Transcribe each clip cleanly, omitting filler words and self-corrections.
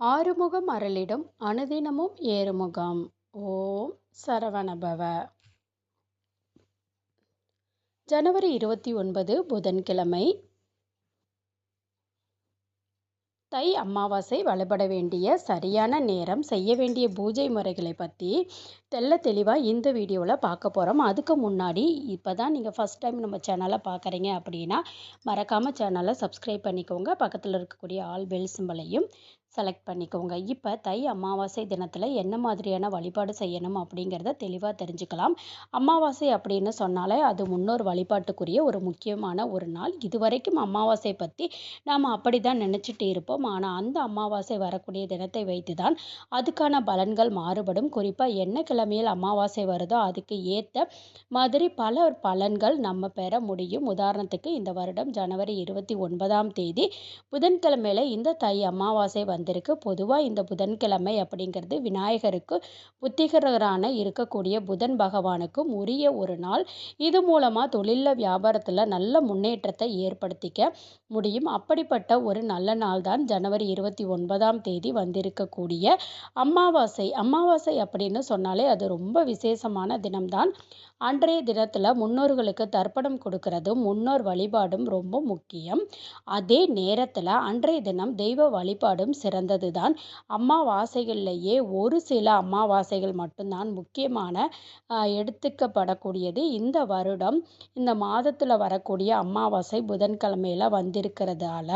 ஆறுமுகம் அருளிடும் அனுதினமும் ஏறுமுகம். ஓம் சரவணபவ. ஜனவரி 29 புதன்கிழமை. தை அமாவாசை வழிபட வேண்டிய சரியான நேரம், செய்ய வேண்டிய பூஜை முறைகளை பற்றி தெளிவாக இந்த வீடியோவில் பார்க்க போகிறோம். அதுக்கு முன்னாடி இப்போ தான் நீங்கள் ஃபஸ்ட் டைம் நம்ம சேனலை பார்க்குறீங்க அப்படின்னா மறக்காமல் சேனலை சப்ஸ்கிரைப் பண்ணிக்கோங்க. பக்கத்தில் இருக்கக்கூடிய ஆல் பெல் சிம்பலையும் செலக்ட் பண்ணிக்கோங்க. இப்போ தை அமாவாசை தினத்தில் என்ன மாதிரியான வழிபாடு செய்யணும் அப்படிங்கிறத தெளிவாக தெரிஞ்சுக்கலாம். அமாவாசை அப்படின்னு சொன்னாலே அது முன்னோர் வழிபாட்டுக்குரிய ஒரு முக்கியமான ஒரு நாள். இதுவரைக்கும் அமாவாசை பற்றி நாம் அப்படி தான் நினச்சிட்டு இருப்போம். ஆனால் அந்த அமாவாசை வரக்கூடிய தினத்தை வைத்து தான் அதுக்கான பலன்கள் மாறுபடும். குறிப்பாக என்ன கிழமையில் அமாவாசை வருதோ அதுக்கு ஏற்ற மாதிரி பல பலன்கள் நம்ம பெற முடியும். உதாரணத்துக்கு இந்த வருடம் ஜனவரி 29ஆம் தேதி புதன்கிழமையில இந்த தை அமாவாசை வந்திருக்கு. பொதுவாக இந்த புதன்கிழமை அப்படிங்கிறது விநாயகருக்கு புத்திகரான இருக்கக்கூடிய புதன் பகவானுக்கும் உரிய ஒரு நாள். இது மூலமாக தொழிலில் வியாபாரத்தில் நல்ல முன்னேற்றத்தை ஏற்படுத்திக்க முடியும். அப்படிப்பட்ட ஒரு நல்ல நாள் தான் ஜனவரி 29ஆம் தேதி வந்திருக்கக்கூடிய அமாவாசை. அமாவாசை அப்படின்னு சொன்னாலே அது ரொம்ப விசேஷமான தினம்தான். அன்றைய தினத்தில் முன்னோர்களுக்கு தர்ப்பணம் கொடுக்கறதும் முன்னோர் வழிபாடும் ரொம்ப முக்கியம். அதே நேரத்தில் அன்றைய தினம் தெய்வ வழிபாடும் சிறந்தது தான். அமாவாசைகள்லேயே ஒரு சில அமாவாசைகள் மட்டும்தான் முக்கியமான எடுத்துக்கப்படக்கூடியது. இந்த வருடம் இந்த மாதத்தில் வரக்கூடிய அமாவாசை புதன்கிழமையில் வந்திருக்கிறதால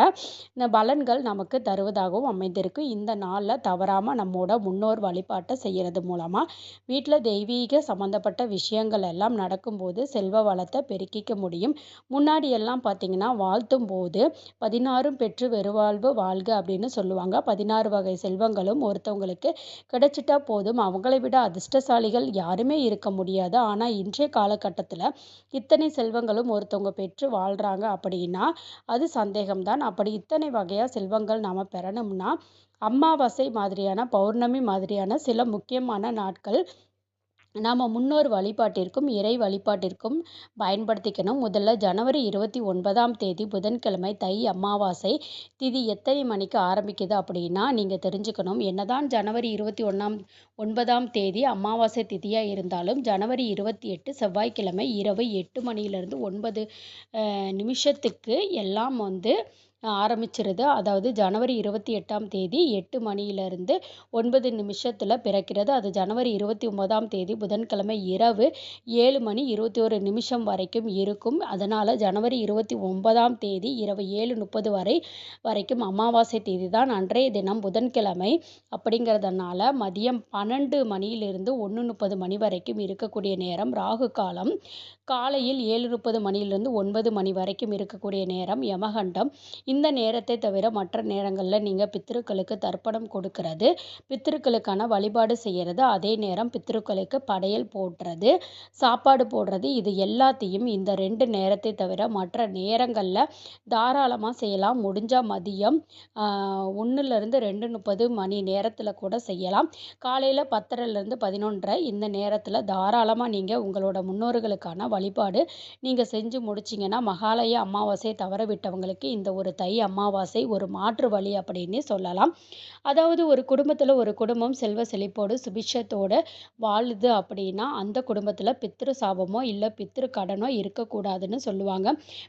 இந்த பலன்கள் நமக்கு தருவதாகவும் அமைந்திருக்கு. இந்த நாளில் தவறாமல் நம்மோட முன்னோர் வழிபாட்டை செய்கிறது மூலமாக வீட்டில் தெய்வீக சம்மந்தப்பட்ட விஷயங்கள் எல்லாம் நடக்கும்போது செல்வ வளத்தை பெருக்கிக்க முடியும். முன்னாடி எல்லாம் பார்த்திங்கன்னா வாழ்த்தும் போது 16 பெற்று வெறுவாழ்வு வாழ்க அப்படின்னு சொல்லுவாங்க. 16 வகை செல்வங்களும் ஒருத்தவங்களுக்கு கிடைச்சிட்டா போதும், அவங்களை விட அதிர்ஷ்டசாலிகள் யாருமே இருக்க முடியாது. ஆனால் இன்றைய காலகட்டத்தில் இத்தனை செல்வங்களும் ஒருத்தவங்க பெற்று வாழ்கிறாங்க அப்படின்னா அது சந்தேகம்தான். அப்படி இத்தனை வகையாக செல்வங்கள் நாம் பெறணும்னா அமாவாசை மாதிரியான பௌர்ணமி மாதிரியான சில முக்கியமான நாட்கள் நாம் முன்னோர் வழிபாட்டிற்கும் இறை வழிபாட்டிற்கும் பயன்படுத்திக்கணும். முதல்ல ஜனவரி 29ஆம் தேதி புதன்கிழமை தை அமாவாசை திதி எத்தனை மணிக்கு ஆரம்பிக்குது அப்படின்னா நீங்கள் தெரிஞ்சுக்கணும். என்னதான் ஜனவரி 29ஆம் தேதி அமாவாசை திதியாக இருந்தாலும் ஜனவரி 28 செவ்வாய்க்கிழமை இரவு 8 மணியிலிருந்து 9 நிமிஷத்துக்கு எல்லாம் ஆரம்பிச்சிருது. அதாவது ஜனவரி 28ஆம் தேதி 8 மணியிலிருந்து 9 நிமிஷத்தில் பிறக்கிறது. அது ஜனவரி 29ஆம் தேதி புதன்கிழமை இரவு 7 மணி 21 நிமிஷம் வரைக்கும் இருக்கும். அதனால் ஜனவரி 29ஆம் தேதி இரவு 7:30 வரைக்கும் அமாவாசை தேதி தான். அன்றைய தினம் புதன்கிழமை அப்படிங்கிறதுனால மதியம் 12 மணியிலிருந்து 1:30 மணி வரைக்கும் இருக்கக்கூடிய நேரம் ராகு காலம். காலையில் 7:30 மணியிலிருந்து 9 மணி வரைக்கும் இருக்கக்கூடிய நேரம் யமகண்டம். இந்த நேரத்தை தவிர மற்ற நேரங்களில் நீங்கள் பித்திருக்களுக்கு தர்ப்பணம் கொடுக்கறது, பித்திருக்களுக்கான வழிபாடு செய்கிறது, அதே நேரம் பித்திருக்களுக்கு படையல் போடுறது, சாப்பாடு போடுறது, இது எல்லாத்தையும் இந்த 2 நேரத்தை தவிர மற்ற நேரங்களில் தாராளமாக செய்யலாம். முடிஞ்சால் மதியம் 1லேருந்து 2:30 மணி நேரத்தில் கூட செய்யலாம். காலையில் 10:30லேருந்து 11:30 இந்த நேரத்தில் தாராளமாக நீங்கள் உங்களோட முன்னோர்களுக்கான வழிபாடு நீங்கள் செஞ்சு முடிச்சிங்கன்னா மகாலய அமாவாசையை தவற விட்டவங்களுக்கு இந்த ஒரு தை அமாவாசை ஒரு மாற்று வழி அப்படின்னு சொல்லலாம். அதாவது ஒரு குடும்பத்தில் ஒரு குடும்பம் செல்வ செழிப்போடு சுபிட்சத்தோடு வாழுது அப்படின்னா அந்த குடும்பத்தில் பித்திரு சாபமோ இல்லை பித்திரு கடனோ இருக்கக்கூடாதுன்னு சொல்லுவாங்க.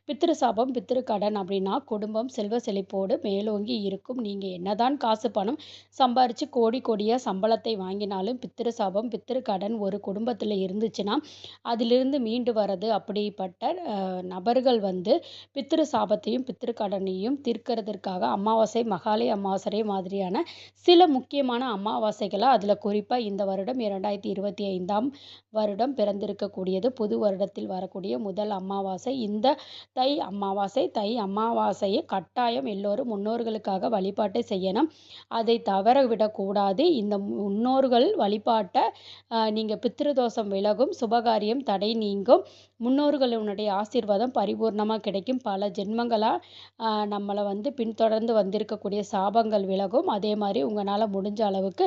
பித்திரு சாபம் பித்திரு கடன் அப்படின்னா குடும்பம் செல்வ செழிப்போடு மேலோங்கி இருக்கும். நீங்கள் என்னதான் காசு பணம் சம்பாரித்து கோடி கோடியாக சம்பளத்தை வாங்கினாலும் பித்திரு சாபம் பித்திரு கடன் ஒரு குடும்பத்தில் இருந்துச்சுன்னா அதிலிருந்து மீண்டு வர்றது அப்படிப்பட்ட நபர்கள் பித்திரு சாபத்தையும் பித்திரு கடனையும் தீர்க்கிறதுக்காக அமாவாசை மகாலய அமாவாசை மாதிரியான சில முக்கியமான அமாவாசைகளை அதில் குறிப்பாக இந்த வருடம் 2025ஆம் வருடம் பிறந்திருக்கக்கூடியது புது வருடத்தில் வரக்கூடிய முதல் அமாவாசை இந்த தை அமாவாசை. தை அமாவாசையை கட்டாயம் எல்லோரும் முன்னோர்களுக்காக வழிபாட்டை செய்யணும். அதை தவற விடக்கூடாது. இந்த முன்னோர்கள் வழிபாட்டை நீங்கள் பித்திருதோஷம் விலகும், சுபகாரியம் தடை நீங்கும், முன்னோர்களுடைய ஆசீர்வாதம் பரிபூர்ணமாக கிடைக்கும், பல ஜென்மங்களாக நம்மளை பின்தொடர்ந்து வந்திருக்கக்கூடிய சாபங்கள் விலகும். அதே மாதிரி உங்களால் முடிஞ்ச அளவுக்கு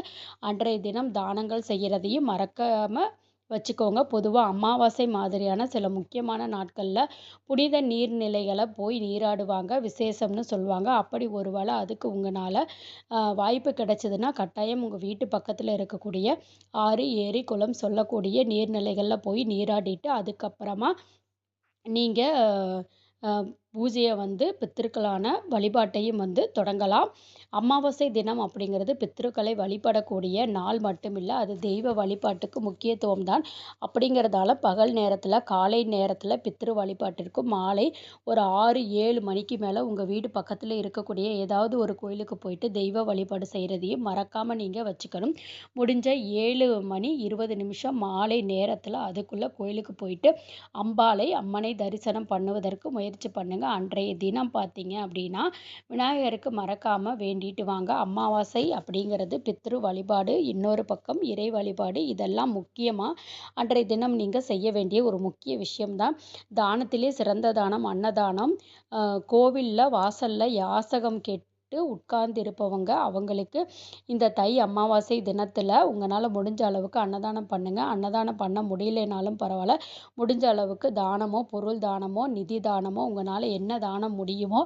அன்றைய தினம் தானங்கள் செய்கிறதையும் மறக்காமல் வச்சுக்கோங்க. பொதுவா அமாவாசை மாதிரியான சில முக்கியமான நாட்கள்ல புனித நீர்நிலைகள போய் நீராடுவாங்க. விசேஷம்னு சொல்லுவாங்க. அப்படி ஒரு வேள அதுக்கு உங்கனால வாய்ப்பு கிடைச்சதுன்னா, கட்டாயம் உங்க வீட்டு பக்கத்துல இருக்கக்கூடிய ஆறு, ஏரி, குளம் சொல்லக்கூடிய நீர்நிலைகள்ல போய் நீராடிட்டு, அதுக்கப்புறமா நீங்க அ பூஜைய வந்து பித்திருக்களான வழிபாட்டையும் வந்து தொடங்கலாம். அமாவாசை தினம் அப்படிங்கிறது பித்ருக்களை வழிபடக்கூடிய நாள் மட்டுமில்ல, அது தெய்வ வழிபாட்டுக்கு முக்கியத்துவம் தான். அப்படிங்கிறதால பகல் நேரத்தில, காலை நேரத்தில பித்ரு வழிபாட்டிற்கும் மாலை ஒரு 6, 7 மணிக்கு மேல உங்க வீடு பக்கத்தில இருக்கக்கூடிய ஏதாவது ஒரு கோயிலுக்கு போயிட்டு தெய்வ வழிபாடு செய்றதையும் மறக்காம நீங்க வச்சுக்கணும். முடிஞ்ச 7 மணி 20 நிமிஷம் மாலை நேரத்தில அதுக்குள்ள கோயிலுக்கு போயிட்டு அம்மனை தரிசனம் பண்ணுவதற்கு முயற்சி பண்ணுங்க. அன்றைய தினம் பார்த்தீங்க அப்படின்னா, விநாயகருக்கு மறக்காம வேண்டிட்டு வாங்க. அமாவாசை அப்படிங்கிறது பித்ரு வழிபாடு, இன்னொரு பக்கம் இறை வழிபாடு. இதெல்லாம் முக்கியமா அன்றைய தினம் நீங்க செய்ய வேண்டிய ஒரு முக்கிய விஷயம் தான். தானத்திலே சிறந்த தானம் அன்னதானம். கோவில்ல வாசல்ல யாசகம் கேட்டு உட்கார்ந்திருப்பவங்க, அவங்களுக்கு இந்த தை அமாவாசை தினத்தில உங்கனால முடிஞ்ச அளவுக்கு அன்னதானம் பண்ணுங்க. அன்னதானம் பண்ண முடியலைனாலும் பரவால்ல. முடிஞ்ச அளவுக்கு தானமோ, பொருள் தானமோ, நிதி தானமோ உங்கனால என்ன தானம் முடியுமோ,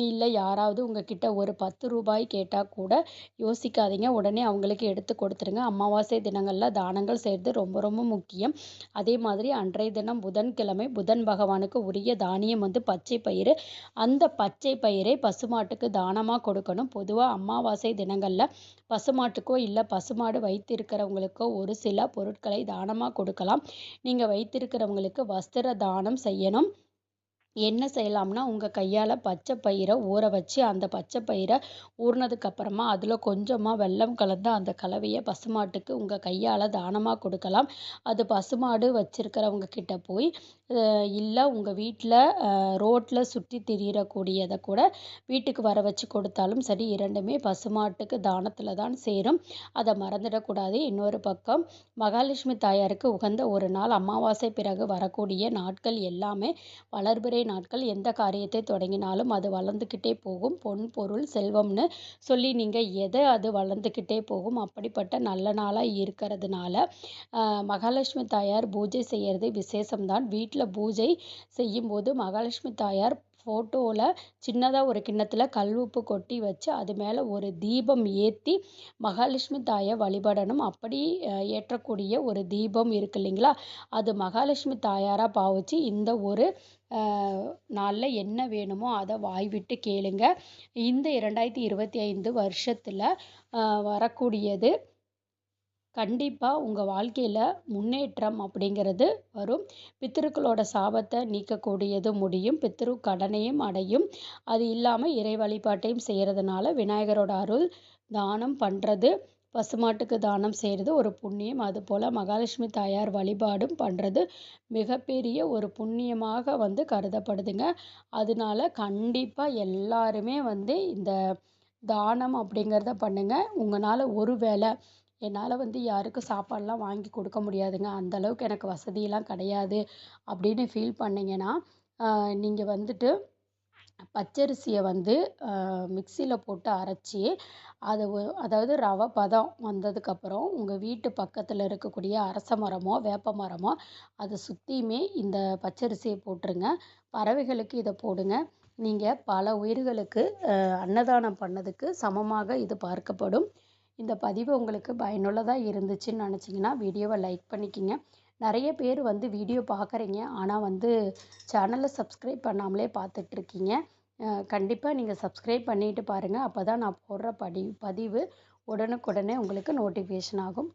இல்ல யாராவது உங்ககிட்ட ஒரு ரூ. 10 கேட்டா கூட யோசிக்காதீங்க. உடனே அவங்களுக்கு எடுத்து கொடுத்துருங்க. அமாவாசை தினங்கள்ல தானங்கள் செய்றது ரொம்ப ரொம்ப முக்கியம். அதே மாதிரி அன்றைய தினம் புதன்கிழமை புதன் பகவானுக்கு உரிய தானியம் வந்து பச்சை பயிறு. அந்த பச்சை பயிரை பசுமாட்டுக்கு தானமா கொடுக்கணும். பொதுவா அமாவாசை தினங்கள்ல பசுமாட்டுக்கோ, இல்ல பசுமாடு வைத்திருக்கிறவங்களுக்கோ ஒரு சில பொருட்களை தானமா கொடுக்கலாம். நீங்க வைத்திருக்கிறவங்களுக்கு வஸ்திர தானம் செய்யணும். என்ன செய்யலாம்னா, உங்க கையால பச்சை பயிர ஊற வச்சு, அந்த பச்சை பயிர ஊறுனதுக்கு அப்புறமா, அதில கொஞ்சமா வெல்லம் கலந்து அந்த கலவைய பசுமாட்டுக்கு உங்க கையால தானமா கொடுக்கலாம். அது பசுமாடு வச்சிருக்கிறவங்க கிட்ட போய், இல்ல உங்க வீட்ல ரோட்ல சுற்றி திரியறக்கூடியத கூட வீட்டுக்கு வர வச்சு கொடுத்தாலும் சரி, 2மே பசுமாட்டுக்கு தானத்தில தான் சேரும். அத மறந்துடக்கூடாது. இன்னொரு பக்கம் மகாலட்சுமி தாயாருக்கு உகந்த ஒரு நாள் அமாவாசை பிறகு வரக்கூடிய நாட்கள் எல்லாமே வளர்பிறை நாட்கள். எந்த காரியத்தை தொடங்கினாலும் அது வளர்ந்துக்கிட்டே போகும். பொன், பொருள், செல்வம்னு சொல்லி நீங்க அது வளர்ந்துக்கிட்டே போகும். அப்படிப்பட்ட நல்ல நாளா இருக்கிறதுனால, மகாலட்சுமி தாயார் பூஜை செய்யறது விசேஷம் தான். வீட்ல பூஜை செய்யும்போது மகாலட்சுமி தாயார் ஃபோட்டோல சின்னதா ஒரு கிண்ணத்துல கல் உப்பு கொட்டி வச்சு, அது மேல ஒரு தீபம் ஏத்தி மகாலட்சுமி தாய வழிபடணும். அப்படி ஏற்றக்கூடிய ஒரு தீபம் இருக்கு இல்லைங்களா? அது மகாலட்சுமி தாயாரா பாவிச்சு இந்த ஒரு அ நாள்ல என்ன வேணுமோ அத வாய் விட்டு கேளுங்க. இந்த 2025 வருஷத்துல வரக்கூடியது கண்டிப்பா உங்க வாழ்க்கையில முன்னேற்றம் அப்படிங்கிறது வரும். பித்ருக்களோட சாபத்த நீக்கக்கூடியது முடியும். பித்ரு கடனையும் அடையும். அது இல்லாம இறை வழிபாட்டையும் செய்றதுனால விநாயகரோட அருள், தானம் பண்றது, பசுமாட்டுக்கு தானம் செய்றது ஒரு புண்ணியம். அதுபோல மகாலட்சுமி தாயார் வழிபாடும் பண்றது மிகப்பெரிய ஒரு புண்ணியமாக வந்து கருதப்படுதுங்க. அதனால கண்டிப்பா எல்லாருமே வந்து இந்த தானம் அப்படிங்கிறத பண்ணுங்க. உங்கனால ஒரு வேள என்னால வந்து யாருக்கும் சாப்பாடுலாம் வாங்கி கொடுக்க முடியாதுங்க. அந்த அளவுக்கு எனக்கு வசதியெல்லாம் கிடையாது அப்படின்னு ஃபீல் பண்ணீங்கன்னா, நீங்க வந்துட்டு பச்சரிசிய வந்து மிக்ஸியில போட்டு அரைச்சி, அத அதாவது ரவை பதம் வந்ததுக்கப்புறம், உங்க வீட்டு பக்கத்துல இருக்கக்கூடிய அரச மரமோ, வேப்ப மரமோ அத சுத்தியுமே இந்த பச்சரிசிய போட்டுருங்க. பறவைகளுக்கு இத போடுங்க. நீங்க பல உயிர்களுக்கு அன்னதானம் பண்ணதுக்கு சமமாக இது பார்க்கப்படும். இந்த பதிவு உங்களுக்கு பயனுள்ளதா இருந்துச்சுன்னு நினச்சிங்கன்னா, வீடியோவ லைக் பண்ணிக்கங்க. நெறைய பேர் வந்து வீடியோ பார்க்குறீங்க. ஆனா வந்து சேனல சப்ஸ்கிரைப் பண்ணாமலே பார்த்துட்ருக்கீங்க. கண்டிப்பா நீங்க சப்ஸ்கிரைப் பண்ணிட்டு பாருங்க. அப்பதான் நான் போடுற பதிவு உடனுக்குடனே உங்களுக்கு நோட்டிஃபிகேஷன் ஆகும்.